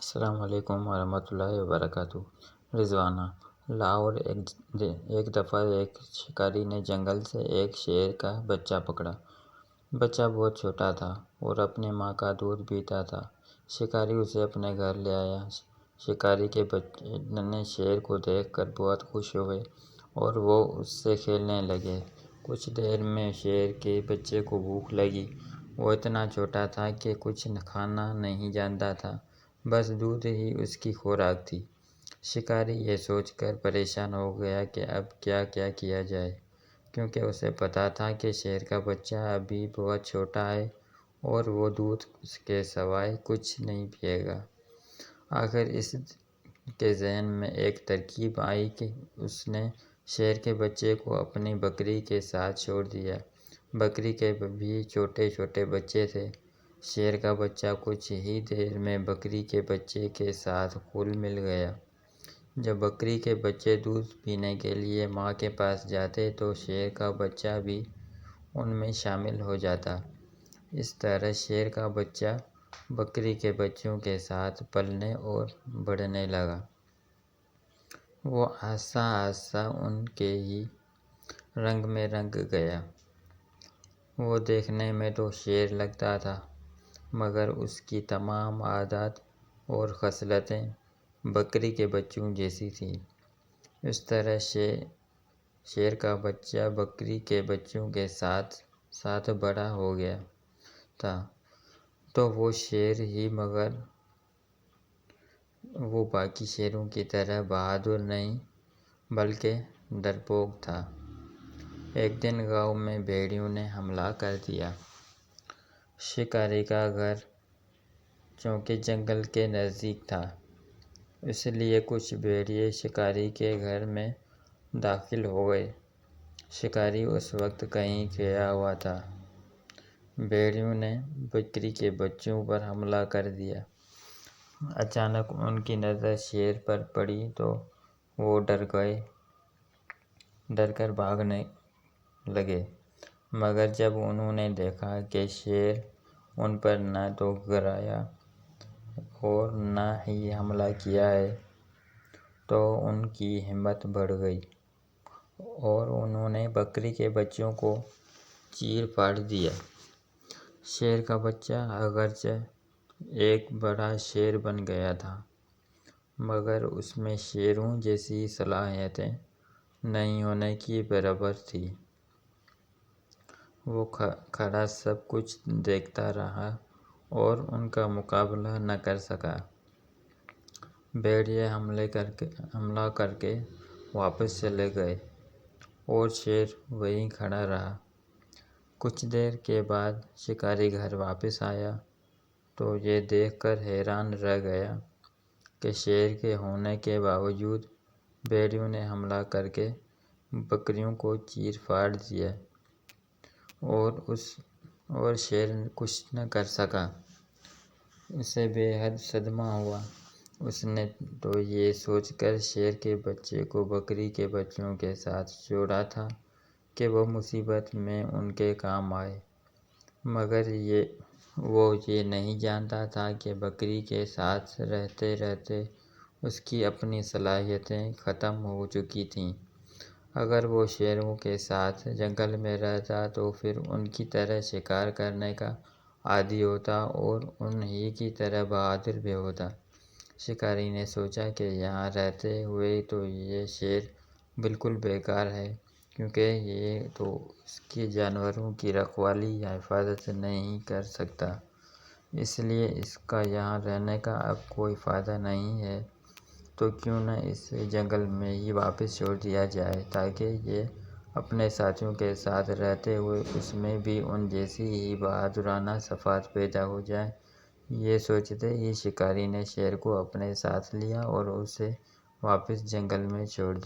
السلام علیکم ورحمۃ اللہ وبرکاتہ۔ رضوانہ، لاہور۔ ایک دفعہ ایک شکاری نے جنگل سے ایک شیر کا بچہ پکڑا۔ بچہ بہت چھوٹا تھا اور اپنی ماں کا دودھ پیتا تھا۔ شکاری اسے اپنے گھر لے آیا۔ شکاری کے بچے نے شیر کو دیکھ کر بہت خوش ہوئے اور وہ اس سے کھیلنے لگے۔ کچھ دیر میں شیر کے بچے کو بھوک لگی۔ وہ اتنا چھوٹا تھا کہ کچھ کھانا نہیں جانتا تھا، بس دودھ ہی اس کی خوراک تھی۔ شکاری یہ سوچ کر پریشان ہو گیا کہ اب کیا کیا جائے، کیونکہ اسے پتا تھا کہ شیر کا بچہ ابھی بہت چھوٹا ہے اور وہ دودھ کے سوائے کچھ نہیں پیے گا۔ آخر اس کے ذہن میں ایک ترکیب آئی کہ اس نے شیر کے بچے کو اپنی بکری کے ساتھ چھوڑ دیا۔ بکری کے بھی چھوٹے چھوٹے بچے تھے۔ شیر کا بچہ کچھ ہی دیر میں بکری کے بچے کے ساتھ گھل مل گیا۔ جب بکری کے بچے دودھ پینے کے لیے ماں کے پاس جاتے تو شیر کا بچہ بھی ان میں شامل ہو جاتا۔ اس طرح شیر کا بچہ بکری کے بچوں کے ساتھ پلنے اور بڑھنے لگا۔ وہ آہستہ آہستہ ان کے ہی رنگ میں رنگ گیا۔ وہ دیکھنے میں تو شیر لگتا تھا، مگر اس کی تمام عادات اور خصلتیں بکری کے بچوں جیسی تھیں۔ اس طرح شیر کا بچہ بکری کے بچوں کے ساتھ ساتھ بڑا ہو گیا تھا۔ تو وہ شیر ہی، مگر وہ باقی شیروں کی طرح بہادر نہیں بلکہ ڈرپوک تھا۔ ایک دن گاؤں میں بھیڑیوں نے حملہ کر دیا۔ شکاری کا گھر چونکہ جنگل کے نزدیک تھا، اس لیے کچھ بھیڑیے شکاری کے گھر میں داخل ہو گئے۔ شکاری اس وقت کہیں گیا ہوا تھا۔ بھیڑیوں نے بکری کے بچوں پر حملہ کر دیا۔ اچانک ان کی نظر شیر پر پڑی تو وہ ڈر گئے، ڈر کر بھاگنے لگے۔ مگر جب انہوں نے دیکھا کہ شیر ان پر نہ تو گھبرایا اور نہ ہی حملہ کیا ہے تو ان کی ہمت بڑھ گئی اور انہوں نے بکری کے بچوں کو چیر پھاڑ دیا۔ شیر کا بچہ اگرچہ ایک بڑا شیر بن گیا تھا، مگر اس میں شیروں جیسی صلاحیتیں نہیں ہونے کے برابر تھیں۔ وہ کھڑا سب کچھ دیکھتا رہا اور ان کا مقابلہ نہ کر سکا۔ بھیڑیے حملہ کر کے واپس چلے گئے اور شیر وہیں کھڑا رہا۔ کچھ دیر کے بعد شکاری گھر واپس آیا تو یہ دیکھ کر حیران رہ گیا کہ شیر کے ہونے کے باوجود بھیڑیوں نے حملہ کر کے بکریوں کو چیر پھاڑ دیا اور شیر کچھ نہ کر سکا۔ اسے بے حد صدمہ ہوا۔ اس نے تو یہ سوچ کر شیر کے بچے کو بکری کے بچوں کے ساتھ چھوڑا تھا کہ وہ مصیبت میں ان کے کام آئے، مگر وہ یہ نہیں جانتا تھا کہ بکری کے ساتھ رہتے رہتے اس کی اپنی صلاحیتیں ختم ہو چکی تھیں۔ اگر وہ شیروں کے ساتھ جنگل میں رہتا تو پھر ان کی طرح شکار کرنے کا عادی ہوتا اور ان ہی کی طرح بہادر بھی ہوتا۔ شکاری نے سوچا کہ یہاں رہتے ہوئے تو یہ شیر بالکل بیکار ہے، کیونکہ یہ تو اس کے جانوروں کی رکھوالی یا حفاظت نہیں کر سکتا، اس لیے اس کا یہاں رہنے کا اب کوئی فائدہ نہیں ہے۔ تو کیوں نہ اسے جنگل میں ہی واپس چھوڑ دیا جائے تاکہ یہ اپنے ساتھیوں کے ساتھ رہتے ہوئے اس میں بھی ان جیسی ہی بہادرانہ صفات پیدا ہو جائیں۔ یہ سوچتے ہی شکاری نے شیر کو اپنے ساتھ لیا اور اسے واپس جنگل میں چھوڑ دیا۔